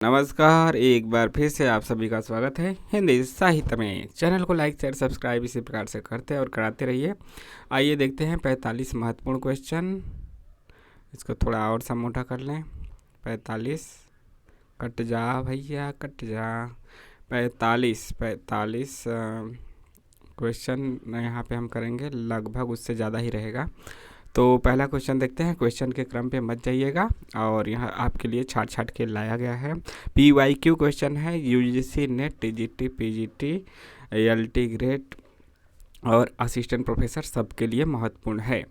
नमस्कार, एक बार फिर से आप सभी का स्वागत है हिंदी साहित्य में। चैनल को लाइक शेयर सब्सक्राइब इसी प्रकार से करते और कराते रहिए। आइए देखते हैं 45 महत्वपूर्ण क्वेश्चन। इसको थोड़ा और सा मोटा कर लें। 45 कट जा भैया कट जा। 45 क्वेश्चन यहाँ पे हम करेंगे, लगभग उससे ज़्यादा ही रहेगा। तो पहला क्वेश्चन देखते हैं। क्वेश्चन के क्रम पे मत जाइएगा और यहाँ आपके लिए छाट छाट के लाया गया है। PYQ क्वेश्चन है। UGC net TGT PGT LT grade और असिस्टेंट प्रोफेसर सबके लिए महत्वपूर्ण है।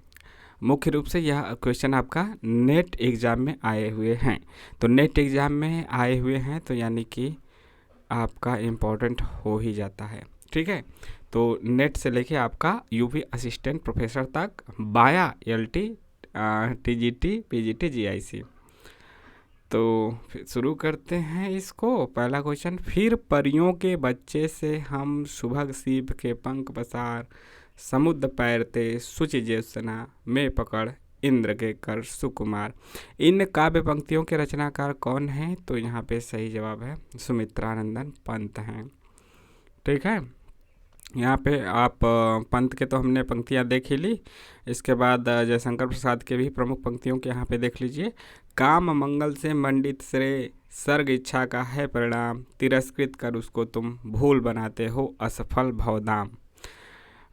मुख्य रूप से यह क्वेश्चन आपका नेट एग्ज़ाम में आए हुए हैं। तो नेट एग्ज़ाम में आए हुए हैं तो यानी कि आपका इम्पोर्टेंट हो ही जाता है। ठीक है, तो नेट से लेके आपका UP असिस्टेंट प्रोफेसर तक बाया LT TGT PGT GIC। तो फिर शुरू करते हैं इसको। पहला क्वेश्चन, फिर परियों के बच्चे से हम सुभग सीप के पंख पसार, समुद्र पैरते सुचि ज्योत्सना में पकड़ इंद्र के कर सुकुमार। इन काव्य पंक्तियों के रचनाकार कौन हैं? तो यहाँ पे सही जवाब है सुमित्रानंदन पंत हैं। ठीक है, यहाँ पे आप पंत के तो हमने पंक्तियाँ देख ही ली। इसके बाद जयशंकर प्रसाद के भी प्रमुख पंक्तियों के यहाँ पे देख लीजिए। काम मंगल से मंडित श्रेय, सर्ग इच्छा का है परिणाम, तिरस्कृत कर उसको तुम भूल बनाते हो असफल भवदाम।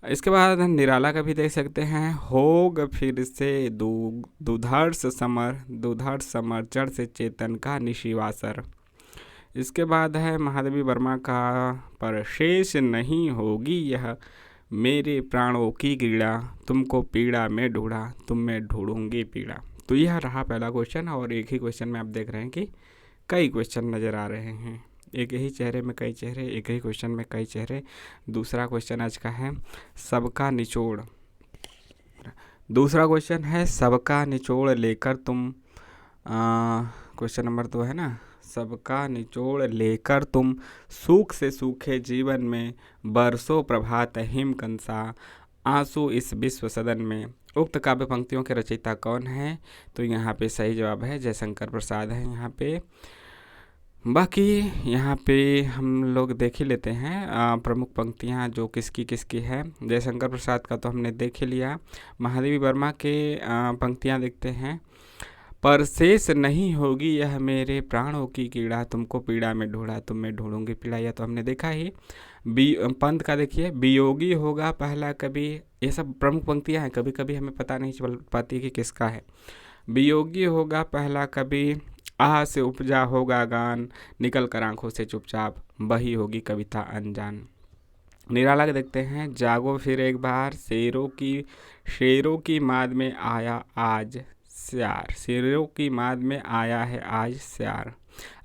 इसके बाद निराला का भी देख सकते हैं। होग फिर से दुधर्ष समर जड़ से चेतन का निशिवासर। इसके बाद है महादेवी वर्मा का, पर शेष नहीं होगी यह मेरे प्राणों की क्रीड़ा, तुमको पीड़ा में ढूंढा तुम में ढूंढूंगी पीड़ा। तो यह रहा पहला क्वेश्चन। और एक ही क्वेश्चन में आप देख रहे हैं कि कई क्वेश्चन नज़र आ रहे हैं। एक ही चेहरे में कई चेहरे, एक ही क्वेश्चन में कई चेहरे। दूसरा क्वेश्चन आज का है सबका निचोड़। दूसरा क्वेश्चन है सबका निचोड़ लेकर तुम, क्वेश्चन नंबर 2 है ना। सबका निचोड़ लेकर तुम सूख से सूखे जीवन में, बरसों प्रभात हिम कंसा, आंसू इस विश्व सदन में। उक्त काव्य पंक्तियों के रचयिता कौन है? तो यहाँ पे सही जवाब है जयशंकर प्रसाद है यहाँ पे। बाकी यहाँ पे हम लोग देख ही लेते हैं प्रमुख पंक्तियाँ जो किसकी किसकी है। जयशंकर प्रसाद का तो हमने देख ही लिया। महादेवी वर्मा के पंक्तियाँ देखते हैं। पर शेष नहीं होगी यह मेरे प्राणों की कीड़ा, तुमको पीड़ा में ढूंढा तुम में ढूंढूंगी पीड़ा, यह तो हमने देखा ही। पंत का देखिए, वियोगी होगा पहला कभी। ये सब प्रमुख पंक्तियां हैं, कभी कभी हमें पता नहीं चल पाती कि किसका है। वियोगी होगा पहला कभी, आह से उपजा होगा गान, निकल कर आंखों से चुपचाप बही होगी कविता अनजान। निराला के देखते हैं। जागो फिर एक बार, शेरों की माद में आया आज स्यार, शेरों की माद में आया है आज स्यार।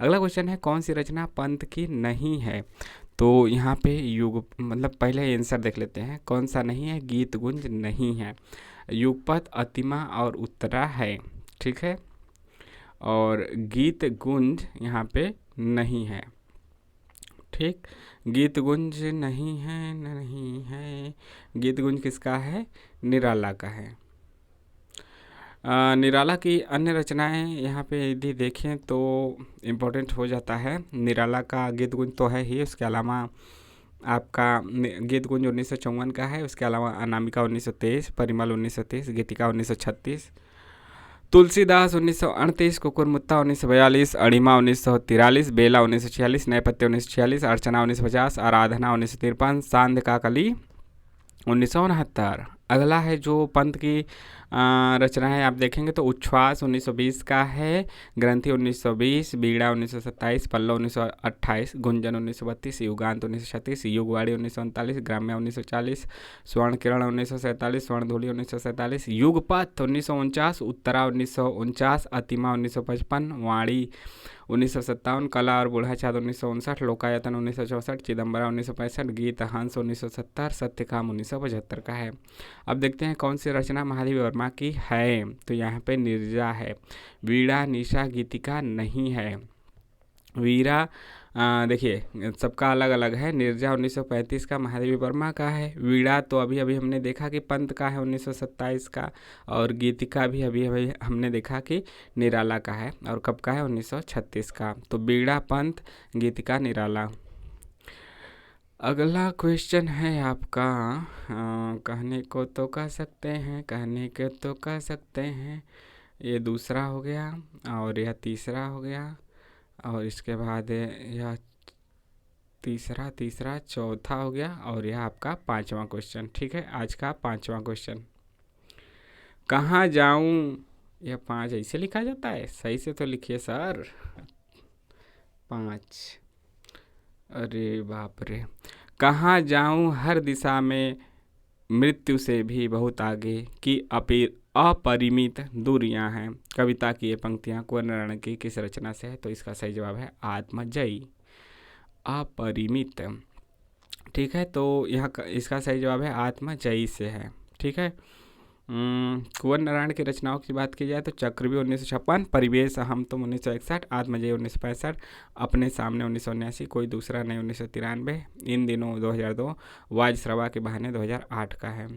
अगला क्वेश्चन है कौन सी रचना पंत की नहीं है? तो यहाँ पे युग मतलब पहले आंसर देख लेते हैं। कौन सा नहीं है? गीत गुंज नहीं है, युगपत अतिमा और उत्तरा है। ठीक है, और गीत गुंज यहाँ पे नहीं है। ठीक, गीत गुंज नहीं है। गीत गुंज किसका है? निराला का है। निराला की अन्य रचनाएं यहाँ पे यदि देखें तो इम्पोर्टेंट हो जाता है। निराला का गीत गुंज तो है ही, उसके अलावा आपका गीत गुंज 1954 का है। उसके अलावा अनामिका 1923, परिमल 1930, गीतिका 1936, तुलसीदास 1938, कुकुरमुत्ता 1942, अणिमा 1943, बेला 1946, नए पत्ते 1946, अर्चना 1950, आराधना 1953, सांध का कली 1969। अगला है जो पंत की रचना है, आप देखेंगे तो उच्छ्वास 1920 का है, ग्रंथि 1920, बीड़ा 1927, पल्लव 1928, गुंजन 1932, युगांत 1936, युगवाड़ी 1939, ग्राम्य 1940, स्वर्ण किरण 1947, स्वर्ण धूलि 1947, युगपथ 1949, उत्तरा 1949, अतिमा 1955, वाणी 1957, कला और बूढ़ा चाँद 1959, लोकायतन 1964, चिदम्बरा 1965, गीत हंस 1970, सत्यकाम 1975 का है। अब देखते हैं कौन सी रचना महादेवी वर्मा की है। तो यहाँ पे निर्जा है। वीणा निशा गीतिका नहीं है। वीरा देखिए सबका अलग अलग है। नीरजा 1935 का, महादेवी वर्मा का है। वीणा तो अभी अभी हमने देखा कि पंत का है 1927 का, और गीतिका भी अभी अभी हमने देखा कि निराला का है। और कब का है? 1936 का। तो वीणा, पंत, गीतिका, निराला। अगला क्वेश्चन है आपका, कहने को तो कह सकते हैं, कहने के तो कह सकते हैं। ये दूसरा हो गया, और यह तीसरा हो गया, और इसके बाद यह तीसरा तीसरा चौथा हो गया, और यह आपका पांचवा क्वेश्चन। ठीक है, आज का पांचवा क्वेश्चन। कहाँ जाऊँ? यह 5 ऐसे लिखा जाता है? सही से तो लिखिए सर। 5, अरे बाप रे। कहाँ जाऊँ हर दिशा में, मृत्यु से भी बहुत आगे की अपरिमित दूरियां हैं। कविता की ये पंक्तियां कुंवर नारायण की किस रचना से है? तो इसका सही जवाब है आत्मजयी। अपरिमित। ठीक है, तो यह इसका सही जवाब है आत्मजयी से है। ठीक है, कुंवर नारायण की रचनाओं की बात की जाए तो चक्रव्यूह 1956, परिवेश हम तुम 1961, आत्मजयी 1965, अपने सामने 1979, कोई दूसरा नहीं 1993, इन दिनों 2002, वाजश्रवा के बहाने 2008 का है।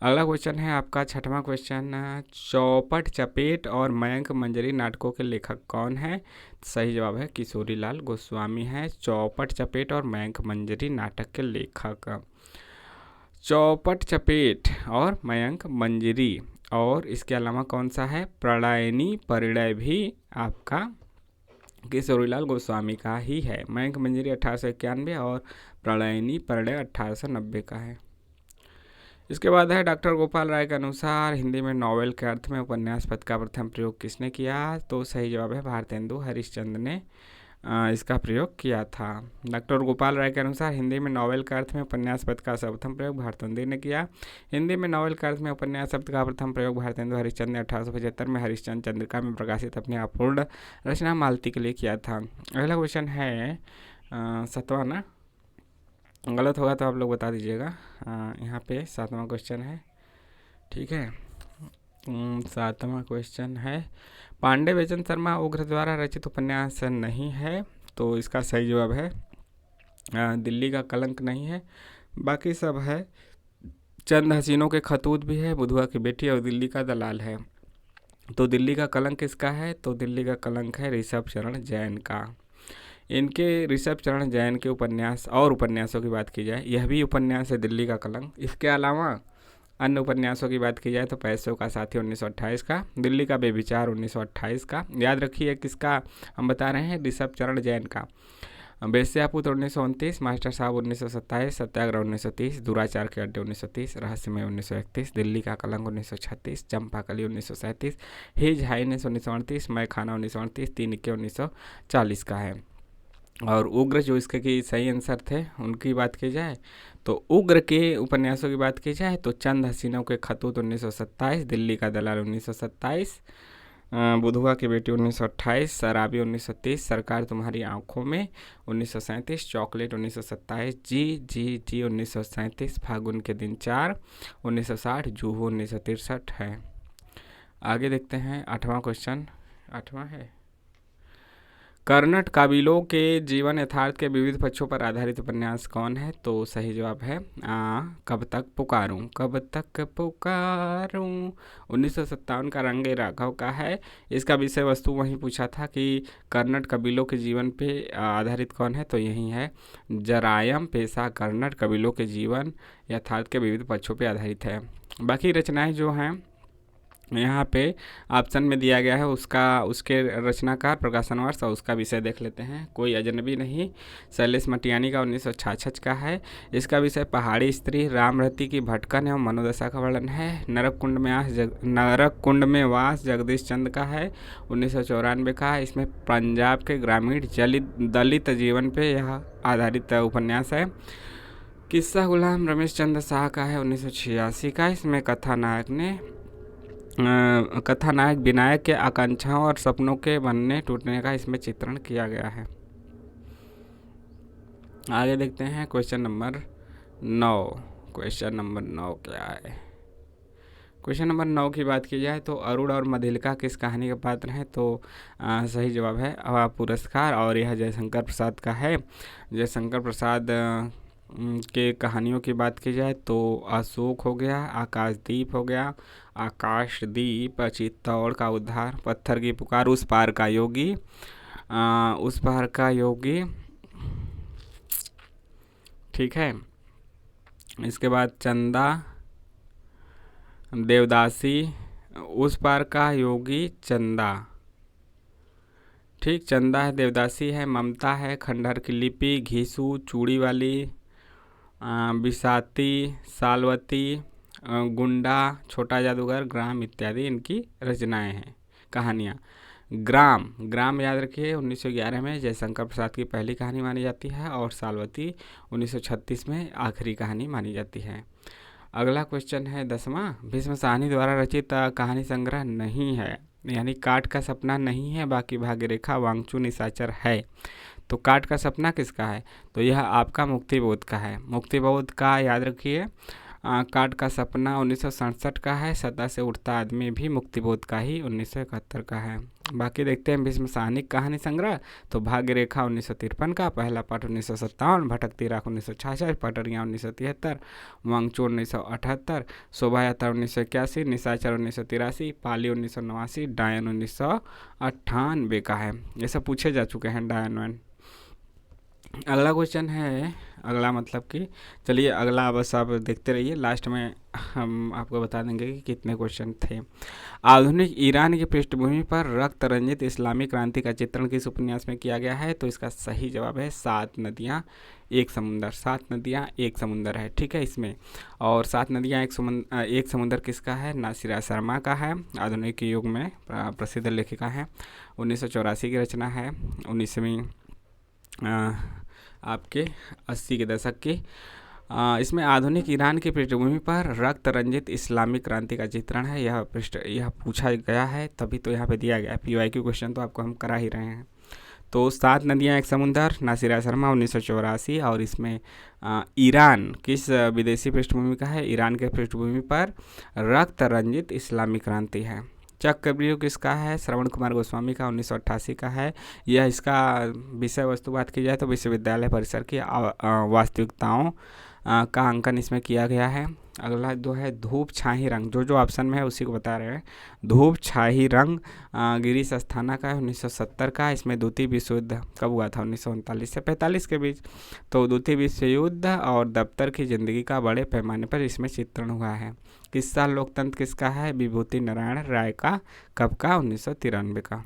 अगला क्वेश्चन है आपका छठवां क्वेश्चन। चौपट, चपेट और मयंक मंजरी नाटकों के लेखक कौन है? सही जवाब है किशोरीलाल गोस्वामी है चौपट, चपेट और मयंक मंजरी नाटक के लेखक। चौपट, चपेट और मयंक मंजरी, और इसके अलावा कौन सा है? प्रणयनी परिणय भी आपका किशोरीलाल गोस्वामी का ही है। मयंक मंजरी 1891 और प्रणयनी परिणय 1890 का है। इसके बाद है डॉक्टर गोपाल राय के अनुसार हिंदी में नॉवेल के अर्थ में उपन्यास पद का प्रथम प्रयोग किसने किया? तो सही जवाब है भारतेंदु हरिश्चंद्र ने इसका प्रयोग किया था। डॉक्टर गोपाल राय के अनुसार हिंदी में नॉवेल का अर्थ में उपन्यास पद का प्रथम प्रयोग भारतेंदु ने किया। हिंदी में नॉवेल का अर्थ में उपन्यास शब्द का प्रथम प्रयोग भारतेंदु हरिश्चंद्र ने 1875 में हरिश्चंद्र चंद्रिका में प्रकाशित अपनी अपूर्ण रचना मालती के लिए किया था। अगला क्वेश्चन है 7वां ना, गलत होगा तो आप लोग बता दीजिएगा। यहाँ पे 7वां क्वेश्चन है। ठीक है, 7वां क्वेश्चन है, पांडे बेचन शर्मा उग्र द्वारा रचित उपन्यास नहीं है। तो इसका सही जवाब है दिल्ली का कलंक नहीं है, बाकी सब है। चंद हसीनों के खतूत भी है, बुधवा की बेटी और दिल्ली का दलाल है। तो दिल्ली का कलंक किसका है? तो दिल्ली का कलंक है ऋषभ चरण जैन का। इनके ऋषभ चरण जैन के उपन्यास और उपन्यासों की बात की जाए, यह भी उपन्यास है दिल्ली का कलंक। इसके अलावा अन्य उपन्यासों की बात की जाए तो पैसों का साथी 1928 का, दिल्ली का बेविचार 1928 का। याद रखिए किसका हम बता रहे हैं? ऋषभ चरण जैन का। बेस्यापुत्र 1929, मास्टर साहब 1927, सत्याग्रह 1930, दुराचार के अड्डे 1930, रहस्यमय 1931, दिल्ली का कलंक 1936, चंपाकली 1937, हिज हाइनेस 1938, मैं खाना 1938, तीन इक्के 1940 का है। और उग्र जो इसके की सही आंसर थे उनकी बात की जाए तो उग्र के उपन्यासों की बात की जाए तो चंद हसीनों के खतूत 1927, दिल्ली का दलाल 1927, बुधवा की बेटी 1928, शराबी 1930, सरकार तुम्हारी आंखों में 1937, चॉकलेट 1927, जी जी जी 1937, फागुन के दिन 4 1960, जूहू 1963 है। आगे देखते हैं 8वां क्वेश्चन। 8वां है, कर्नट काबिलों के जीवन यथार्थ के विविध पक्षों पर आधारित उपन्यास कौन है? तो सही जवाब है कब तक पुकारूं, कब तक पुकारूं। 1957 का रंगे राघव का है। इसका विषय वस्तु वहीं पूछा था कि कर्नट कबीलों के जीवन पे आधारित कौन है, तो यही है जरायम पेशा कर्नट कबीलों के जीवन यथार्थ के विविध पक्षों पर आधारित है। बाकी रचनाएँ जो हैं यहाँ पे ऑप्शन में दिया गया है, उसके रचनाकार, प्रकाशन वर्ष और उसका विषय देख लेते हैं। कोई अजनबी नहीं, शैलेश मटियानी का 1966 का है। इसका विषय पहाड़ी स्त्री, रामरती की भटकन एवं मनोदशा का वर्णन है। नरक कुंड में वास जगदीश चंद का है, 1994 का है। इसमें पंजाब के ग्रामीण दलित जीवन पे यह आधारित उपन्यास है। किस्सा गुलाम रमेश चंद्र शाह का है, 1986 का। इसमें कथानायक विनायक के आकांक्षाओं और सपनों के बनने टूटने का इसमें चित्रण किया गया है। आगे देखते हैं क्वेश्चन नंबर 9। क्वेश्चन नंबर 9 क्या है? क्वेश्चन नंबर 9 की बात की जाए तो अरुण और मधिलिका किस कहानी के पात्र हैं? तो सही जवाब है पुरस्कार, और यह जयशंकर प्रसाद का है। जयशंकर प्रसाद के कहानियों की बात की जाए तो अशोक हो गया, आकाशदीप हो गया, आकाशदीप, चित्तौड़ का उद्धार, पत्थर की पुकार, उस पार का योगी, उस पार का योगी, ठीक है। इसके बाद चंदा, देवदासी, उस पार का योगी, चंदा, ठीक। चंदा है, देवदासी है, ममता है, खंडहर की लिपि, घीसू, चूड़ी वाली, बिसाती, सालवती, गुंडा, छोटा जादूगर, ग्राम इत्यादि इनकी रचनाएं हैं, कहानियाँ। ग्राम याद रखिए 1911 में जयशंकर प्रसाद की पहली कहानी मानी जाती है, और सालवती 1936 में आखिरी कहानी मानी जाती है। अगला क्वेश्चन है 10वां, भीष्म साहनी द्वारा रचित कहानी संग्रह नहीं है, यानी काट का सपना नहीं है, बाकी भाग्यरेखा, वांगचू, निशाचर है। तो काट का सपना किसका है? तो यह आपका मुक्तिबोध का है। मुक्तिबोध का याद रखिए। काट का सपना 1967 का है। सदा से उठता आदमी भी मुक्तिबोध का ही 1971 का है। बाकी देखते हैं भीष्म साहनी कहानी संग्रह। तो भाग्यरेखा 1953 का, पहला पाठ 1957, भटकती राख 1966, पटरियाँ 1973, वांगचू 1978, शोभा यात्रा 1981, निशाचर 1983, पाली 1989, डायन 1998 का है। ये सब पूछे जा चुके हैं डायन वैन। अगला क्वेश्चन है, अगला मतलब कि चलिए अगला बस आप देखते रहिए, लास्ट में हम आपको बता देंगे कि कितने क्वेश्चन थे। आधुनिक ईरान की पृष्ठभूमि पर रक्त रंजित इस्लामी क्रांति का चित्रण किस उपन्यास में किया गया है? तो इसका सही जवाब है 7 नदियाँ एक समुंदर। 7 नदियाँ एक समुंदर है, ठीक है इसमें। और 7 नदियाँ एक समुंदर किसका है? नासिरा शर्मा का है, आधुनिक युग में प्रसिद्ध लेखिका है, 1984 की रचना है, 19वीं आपके 80 के दशक की। इसमें आधुनिक ईरान की पृष्ठभूमि पर रक्त रंजित इस्लामिक क्रांति का चित्रण है। यह पूछा गया है, तभी तो यहाँ पे दिया गया है। PYQ क्वेश्चन तो आपको हम करा ही रहे हैं। तो 7 नदियाँ एक समुंदर, नासिरा शर्मा 1984, और इसमें ईरान किस विदेशी पृष्ठभूमि का है? ईरान के पृष्ठभूमि पर रक्त रंजित इस्लामिक क्रांति है। चक्रव्यूह किसका है? श्रवण कुमार गोस्वामी का, 1988 का है। यह इसका विषय वस्तु बात की जाए तो विश्वविद्यालय परिसर की वास्तविकताओं का अंकन इसमें किया गया है। अगला जो है धूप छाही रंग, जो ऑप्शन में है उसी को बता रहे हैं। धूप छाही रंग गिरीश अस्थाना का है, 1970 का। इसमें द्वितीय विश्व युद्ध कब हुआ था? 1939 से 45 के बीच। तो द्वितीय विश्व युद्ध और दफ्तर की जिंदगी का बड़े पैमाने पर इसमें चित्रण हुआ है। किस्सा लोकतंत्र किसका है? विभूति नारायण राय का। कब का? 1993 का।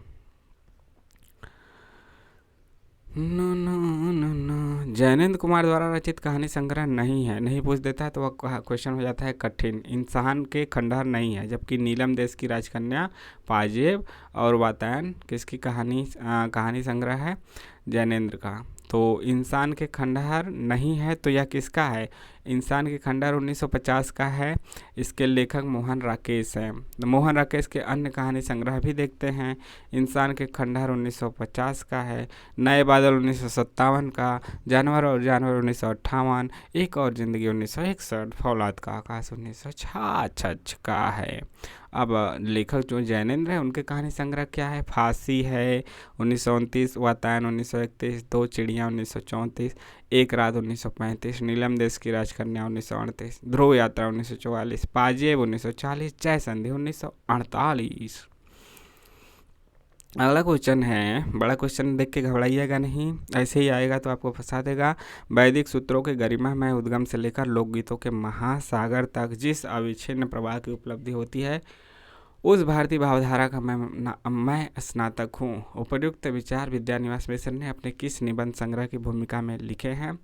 जैनेन्द्र कुमार द्वारा रचित कहानी संग्रह नहीं है, नहीं पूछ देता है तो वह क्वेश्चन हो जाता है कठिन। इंसान के खंडहर नहीं है, जबकि नीलम देश की राजकन्या, पाजेब और वातायन किसकी कहानी संग्रह है? जैनेन्द्र का। तो इंसान के खंडहर नहीं है, तो यह किसका है? इंसान के खंडहर 1950 का है। इसके लेखक मोहन राकेश हैं। मोहन राकेश के अन्य कहानी संग्रह भी देखते हैं। इंसान के खंडहर 1950 का है। नए बादल 1957 का, जानवर और जानवर 1958, एक और जिंदगी 1961, फौलाद का आकाश 1966 का है। अब लेखक जो जैनेन्द्र है उनके कहानी संग्रह क्या है? फांसी है 1929, वातायन 1931, दो चिड़िया 1934, एक रात 1935, नीलम देश की राजकन्या 1938, ध्रुव यात्रा 1944, पाजेब 1940, जय संधि 1948। अगला क्वेश्चन है, बड़ा क्वेश्चन देख के घबराइएगा नहीं, ऐसे ही आएगा तो आपको फंसा देगा। वैदिक सूत्रों के गरिमामय उद्गम से लेकर लोकगीतों के महासागर तक जिस अविच्छिन्न प्रवाह की उपलब्धि होती है, उस भारतीय भावधारा का मैं स्नातक हूँ। उपर्युक्त विचार विद्यानिवास मिश्र ने अपने किस निबंध संग्रह की भूमिका में लिखे हैं?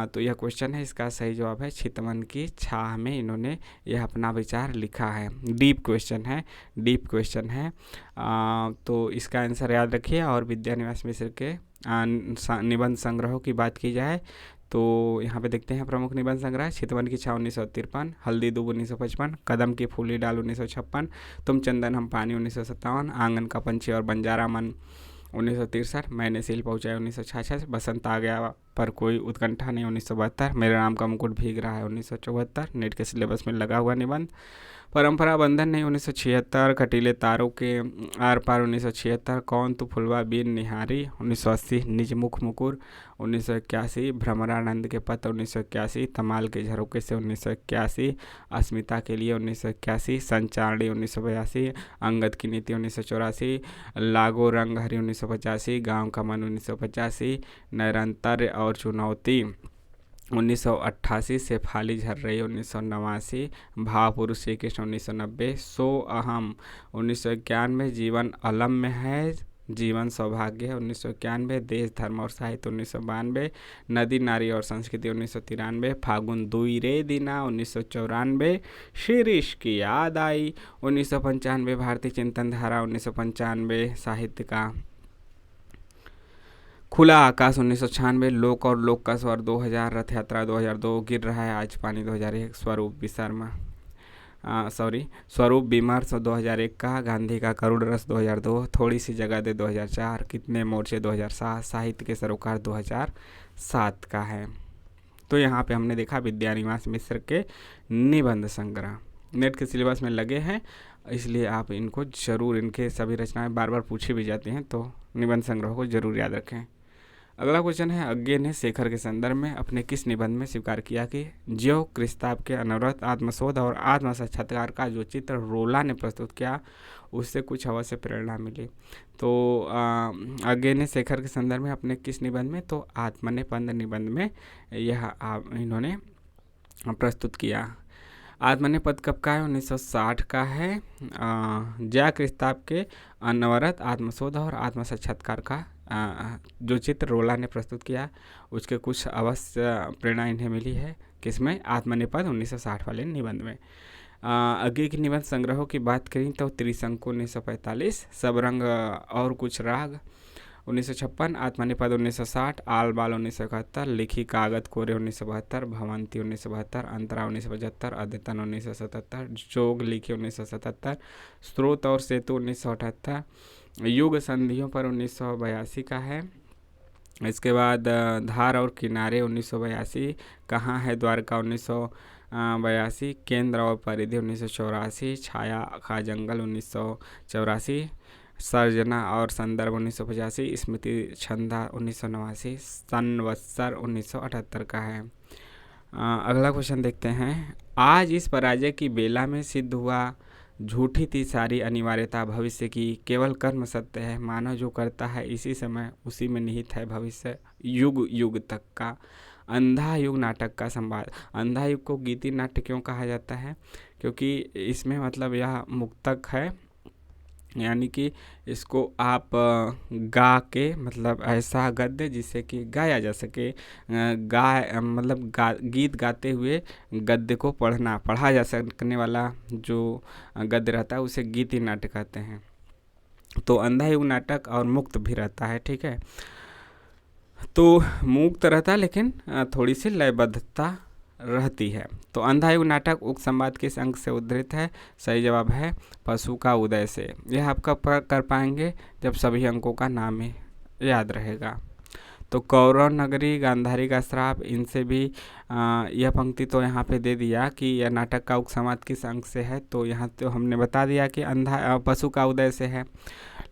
तो यह क्वेश्चन है, इसका सही जवाब है चितवन की छाह में इन्होंने यह अपना विचार लिखा है। डीप क्वेश्चन है। तो इसका आंसर याद रखिए। और विद्यानिवास मिश्र के निबंध संग्रहों की बात की जाए तो यहाँ पे देखते हैं प्रमुख निबंध संग्रह: चितवन की छाह 1953, हल्दी दूब 1955, कदम की फूली डाल 1956, तुम चंदन हम पानी 1957, आंगन का पंछी और बंजारा मन 1963, मैंने सील पहुँचाया 1966, बसंत आ गया पर कोई उत्कंठा नहीं 1972, मेरे नाम का मुकुट भीग रहा है 1974, नेट के सिलेबस में लगा हुआ निबंध। परंपरा बंधन नहीं 1976, कटीले तारों के आर पार 1976, कौन तू फुलवा बीन निहारी 1980, निज मुख मुकुर 1981, भ्रमरानंद के पथ 1981, तमाल के झरोके से 1981, अस्मिता के लिए 1981, संचारणी 1982, अंगद की नीति 1984, लागो रंग हरी 1985, गांव का मन 1985, निरंतर और चुनौती 1988, शेफाली झर रही 1989, भाव पुरुष श्री कृष्ण 1990, सो अहम 1991, जीवन अलम में है जीवन सौभाग्य है 1991, देश धर्म और साहित्य 1992, नदी नारी और संस्कृति 1993, फागुन दुई रे दिना 1994, शीरीष की याद आई 1995, भारतीय चिंतन धारा 1995, साहित्य का खुला आकाश 1996, लोक और लोक का स्वर 2000, रथ यात्रा 2002, गिर रहा है आज पानी 2001, स्वरूप विशर्मा स्वरूप विमर्श 2001 का, गांधी का करुण रस 2002, थोड़ी सी जगह दे 2004, कितने मोर्चे 2007, साहित्य के सरोकार 2007 का है। तो यहाँ पे हमने देखा विद्यानिवास मिश्र के निबंध संग्रह नेट के सिलेबस में लगे हैं, इसलिए आप इनको जरूर, इनके सभी रचनाएं बार बार पूछी भी जाती हैं, तो निबंध संग्रह को जरूर याद रखें। अगला क्वेश्चन है, अज्ञे ने शेखर के संदर्भ में अपने किस निबंध में स्वीकार किया कि ज्यो क्रिस्ताब के अनवरत आत्मशोध और आत्म साक्षात्कार का जो चित्र रोला ने प्रस्तुत किया उससे कुछ अवश्य प्रेरणा मिली। तो अज्ञे ने शेखर के संदर्भ में अपने किस निबंध में, तो आत्मनेपद निबंध में यह इन्होंने प्रस्तुत किया। आत्मनेपद कब का है? 1960 का है। ज्या क्रिस्ताब के अनवरत आत्मशोध और आत्म साक्षात्कार का जो चित्र रोला ने प्रस्तुत किया उसके कुछ अवश्य प्रेरणा इन्हें मिली है। किसमें? आत्मनेपद 1960 वाले निबंध में। आगे की निबंध संग्रहों की बात करें तो त्रिशंकु 1945, सब रंग और कुछ राग 1956, आत्मनेपद 1960, आल बाल 1971, लिखी कागत कोरे 1972, भवंती 1972, अंतरा 1975, अद्यतन 1977, जोग लिखी 1977, स्रोत और सेतु 1978, युग संधियों पर 1982 का है। इसके बाद धार और किनारे 1982, कहाँ है द्वारका 1982, केंद्र और परिधि 1984, छाया का जंगल 1984, सर्जना और संदर्भ 1985, स्मृति छंदा 1989, संवत्सर 1978 का है। अगला क्वेश्चन देखते हैं, आज इस पराजय की बेला में सिद्ध हुआ झूठी थी सारी अनिवार्यता भविष्य की, केवल कर्म सत्य है, मानव जो करता है इसी समय उसी में निहित है भविष्य, युग युग तक का। अंधा युग नाटक का संवाद। अंधा युग को गीति नाट्य क्यों कहा जाता है? क्योंकि इसमें मतलब यह मुक्तक है, यानी कि इसको आप गा के मतलब ऐसा गद्य जिससे कि गाया जा सके, मतलब गीत गाते हुए गद्य को पढ़ा जा सकने वाला जो गद्य रहता है उसे गीति नाट्य कहते हैं। तो अंधा युग नाटक और मुक्त भी रहता है, ठीक है। तो मुक्त रहता है लेकिन थोड़ी सी लयबद्धता रहती है। तो अंधा युग नाटक उक्त संवाद किस अंक से उद्धृत है? सही जवाब है पशु का उदय से। यह आप कब कर पाएंगे? जब सभी अंकों का नाम याद रहेगा। तो कौरव नगरी, गांधारी का श्राप, इनसे भी यह पंक्ति तो यहाँ पे दे दिया कि यह नाटक का उक्त संवाद किस अंक से है, तो यहाँ तो हमने बता दिया कि अंधा पशु का उदय से है।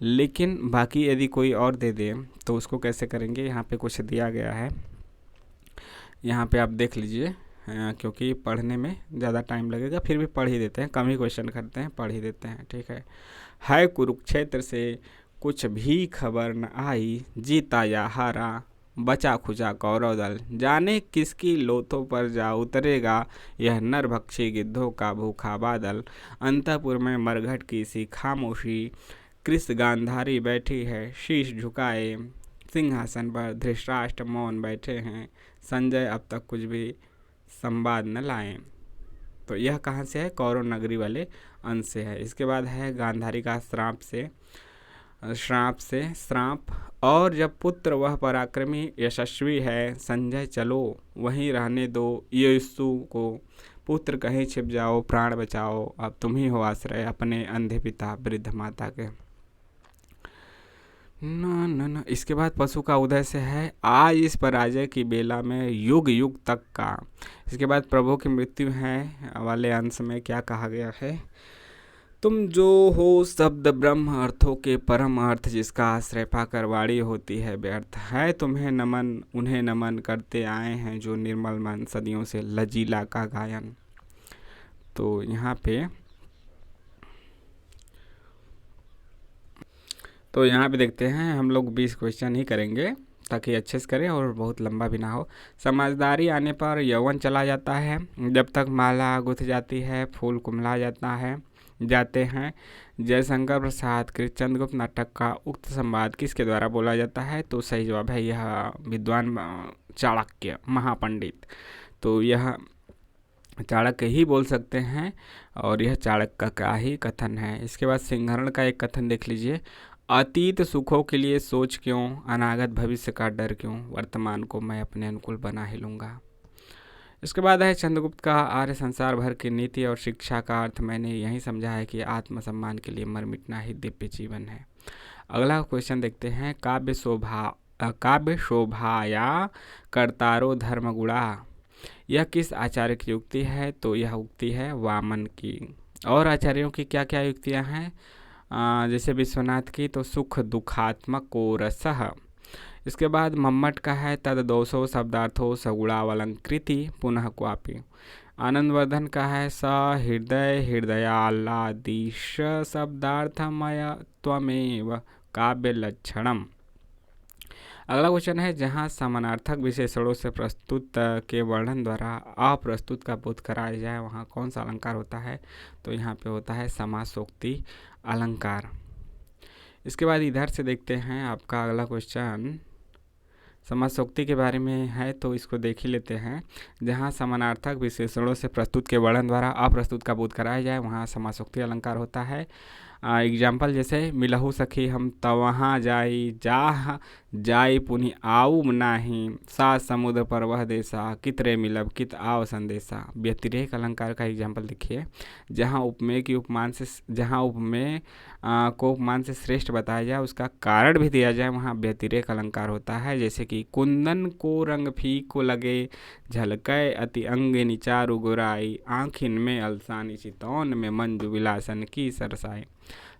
लेकिन बाकी यदि कोई और दे दे तो उसको कैसे करेंगे? यहाँ पे कुछ दिया गया है, यहाँ पे आप देख लीजिए, क्योंकि पढ़ने में ज़्यादा टाइम लगेगा, फिर भी पढ़ ही देते हैं, कम ही क्वेश्चन करते हैं, पढ़ ही देते हैं, ठीक है। कुरुक्षेत्र से कुछ भी खबर न आई, जीता या हारा बचा खुचा कौरव दल, जाने किसकी लोथों पर जा उतरेगा यह नरभक्षी गिद्धों का भूखा बादल, अंतपुर में मरघट की सी खामोशी, कृष्ण गांधारी बैठी है शीश झुकाए, सिंहासन पर धृतराष्ट्र मौन बैठे हैं, संजय अब तक कुछ भी संवाद न लाएं। तो यह कहाँ से है? कौरव नगरी वाले अंश से है। इसके बाद है गांधारी का श्राप, और जब पुत्र वह पराक्रमी यशस्वी है, संजय चलो वहीं रहने दो यीशु को, पुत्र कहीं छिप जाओ प्राण बचाओ, अब तुम ही हो आश्रय अपने अंधे पिता वृद्ध माता के। न न न, इसके बाद पशु का उदय से है आज इस पराजय की बेला में युग युग तक का। इसके बाद प्रभु की मृत्यु है वाले अंश में क्या कहा गया है, तुम जो हो शब्द ब्रह्म अर्थों के परम अर्थ, जिसका आश्रय पाकर वाणी होती है व्यर्थ है तुम्हें नमन, उन्हें नमन करते आए हैं जो निर्मल मन सदियों से लजीला का गायन। तो यहाँ पे देखते हैं हम लोग 20 क्वेश्चन ही करेंगे ताकि अच्छे से करें और बहुत लंबा भी ना हो। समझदारी आने पर यौवन चला जाता है, जब तक माला गुथ जाती है फूल कुमला जाते हैं। जयशंकर प्रसाद कृष्णचंद्र गुप्त नाटक का उक्त संवाद किसके द्वारा बोला जाता है, तो सही जवाब है यह विद्वान चाणक्य महापंडित। तो यह चाणक्य ही बोल सकते हैं और यह चाणक्य का ही कथन है। इसके बाद सिंहरण का एक कथन देख लीजिए, अतीत सुखों के लिए सोच क्यों, अनागत भविष्य का डर क्यों, वर्तमान को मैं अपने अनुकूल बना ही लूँगा। इसके बाद है चंद्रगुप्त का आर्य संसार भर की नीति और शिक्षा का अर्थ मैंने यही समझा है कि आत्मसम्मान के लिए मर मिटना ही दिव्य जीवन है। अगला क्वेश्चन देखते हैं, काव्य शोभाया करतारो धर्मगुणा, यह किस आचार्य की युक्ति है, तो यह उक्ति है वामन की। और आचार्यों की क्या क्या युक्तियाँ हैं, जैसे विश्वनाथ की तो सुख दुखात्मक को रसः। इसके बाद मम्मट का है तद दोषो शब्दार्थो सगुणावलंकृति पुनः क्वापि। आनंदवर्धन का है स हृदय हृदयाल्लादीश शब्दार्थमय त्वमेव काव्य लक्षणम। अगला क्वेश्चन है, जहाँ समानार्थक विशेषणों से प्रस्तुत के वर्णन द्वारा अप्रस्तुत का बोध कराया जाए वहाँ कौन सा अलंकार होता है, तो यहाँ पे होता है समासोक्ति अलंकार। इसके बाद इधर से देखते हैं आपका अगला क्वेश्चन समासोक्ति के बारे में है, तो इसको देख ही लेते हैं। जहाँ समानार्थक विशेषणों से प्रस्तुत के वर्णन द्वारा अप्रस्तुत का बोध कराया जाए वहाँ समासोक्ति अलंकार होता है। एग्जाम्पल जैसे मिलहु सखी हम तवहाँ जाई पुनि आऊ नाही, सा समुद्र पर वह देसा कितरे मिलब कित आव संदेशा। व्यतिरेक अलंकार का एग्जाम्पल देखिए, जहाँ उपमेय को उपमान से श्रेष्ठ बताया जाए उसका कारण भी दिया जाए वहाँ व्यतिरेक अलंकार होता है। जैसे कि कुंदन को रंग फीको लगे, झलकै अति अंग निचारु गुराई, आँखिन में अलसानी चितौन में मंजू विलासन की सरसाई।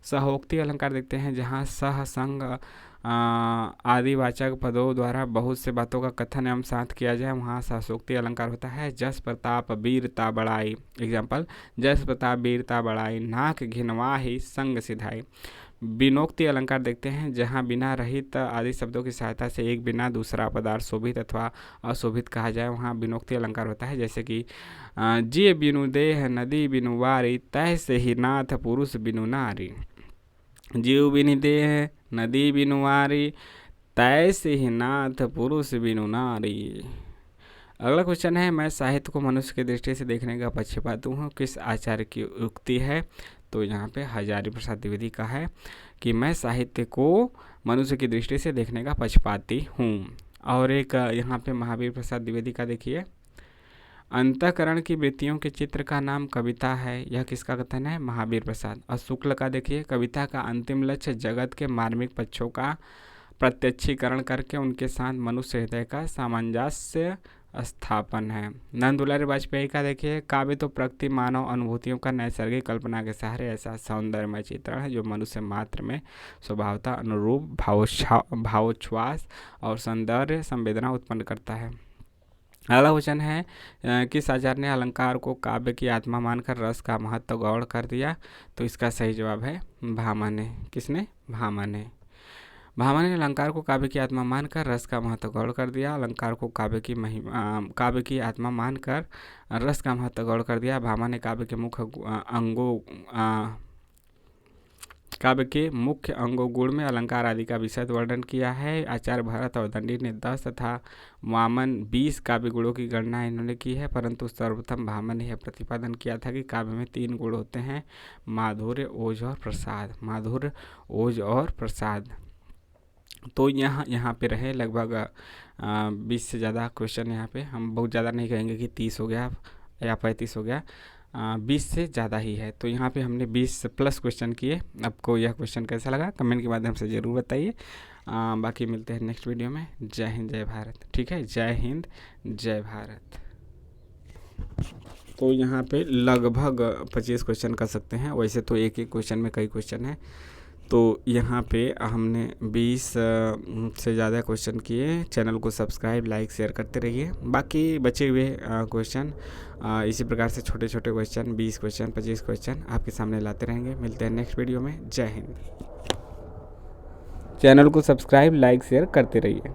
सहोक्ति अलंकार देखते हैं, जहाँ सह संग आदिवाचक पदों द्वारा बहुत से बातों का कथन एवं साथ किया जाए वहाँ सहसोक्ति अलंकार होता है। जस प्रताप वीरता बड़ाई, एग्जाम्पल जस प्रताप वीरता बड़ाई, नाक घिनवाही संग सिधाई। बिनोक्ति अलंकार देखते हैं, जहाँ बिना रहित आदि शब्दों की सहायता से एक बिना दूसरा पदार्थ शोभित अथवा अशोभित कहा जाए वहाँ बिनोक्ति अलंकार होता है। जैसे कि जिय बिनु देह नदी बिनु वारी, तह से ही नाथ पुरुष बिनु नारी। जीव बिनु देह नदी बिनु वारी, तय से ही नाथ पुरुष बिनु नारी। अगला क्वेश्चन है, मैं साहित्य को मनुष्य की दृष्टि से देखने का पक्षपाती हूँ, किस आचार्य की उक्ति है, तो यहाँ पे हजारी प्रसाद द्विवेदी का है कि मैं साहित्य को मनुष्य की दृष्टि से देखने का पक्षपाती हूँ। और एक यहाँ पे महावीर प्रसाद द्विवेदी का देखिए, अंतःकरण की वृत्तियों के चित्र का नाम कविता है, यह किसका कथन है, महावीर प्रसाद। और शुक्ल का देखिए, कविता का अंतिम लक्ष्य जगत के मार्मिक पक्षों का प्रत्यक्षीकरण करके उनके साथ मनुष्य हृदय का सामंजस्य स्थापन है। नंद दुलारी वाजपेयी का देखिए, काव्य तो प्रकृति मानव अनुभूतियों का नैसर्गिक कल्पना के सहारे ऐसा सौंदर्यमय चित्रण है जो मनुष्य मात्र में स्वभावतः अनुरूप भावोच्छ्वास और सौंदर्य संवेदना उत्पन्न करता है। अगला क्वेश्चन है, किस आचार्य ने अलंकार को काव्य की आत्मा मानकर रस का महत्व गौण कर दिया, तो इसका सही जवाब है भामा ने। किसने, भामा ने। भामा ने अलंकार को काव्य की आत्मा मानकर रस का महत्व गौण कर दिया। अलंकार को काव्य की आत्मा मानकर रस का महत्व गौण कर दिया। भामा ने काव्य के मुख्य अंगों गुण में अलंकार आदि का विशद वर्णन किया है। आचार्य भरत और दंडी ने 10 तथा वामन 20 काव्य गुणों की गणना इन्होंने की है, परंतु सर्वप्रथम भामा ने यह प्रतिपादन किया था कि काव्य में 3 गुण होते हैं, माधुर्य ओज और प्रसाद। माधुर्य ओज और प्रसाद। तो यहाँ पे रहे लगभग 20 से ज़्यादा क्वेश्चन। यहाँ पे हम बहुत ज़्यादा नहीं कहेंगे कि 30 हो गया या 35 हो गया, 20 से ज़्यादा ही है। तो यहाँ पे हमने 20 प्लस क्वेश्चन किए। आपको यह क्वेश्चन कैसा लगा कमेंट के माध्यम से ज़रूर बताइए। बाकी मिलते हैं नेक्स्ट वीडियो में। जय हिंद जय भारत। ठीक है, जय हिंद जय भारत। तो यहाँ पे लगभग 25 क्वेश्चन कर सकते हैं, वैसे तो एक एक क्वेश्चन में कई क्वेश्चन हैं। तो यहाँ पे हमने 20 से ज़्यादा क्वेश्चन किए। चैनल को सब्सक्राइब, लाइक, शेयर करते रहिए। बाकी बचे हुए क्वेश्चन इसी प्रकार से छोटे छोटे क्वेश्चन 20 क्वेश्चन 25 क्वेश्चन आपके सामने लाते रहेंगे। मिलते हैं नेक्स्ट वीडियो में। जय हिंद। चैनल को सब्सक्राइब, लाइक, शेयर करते रहिए।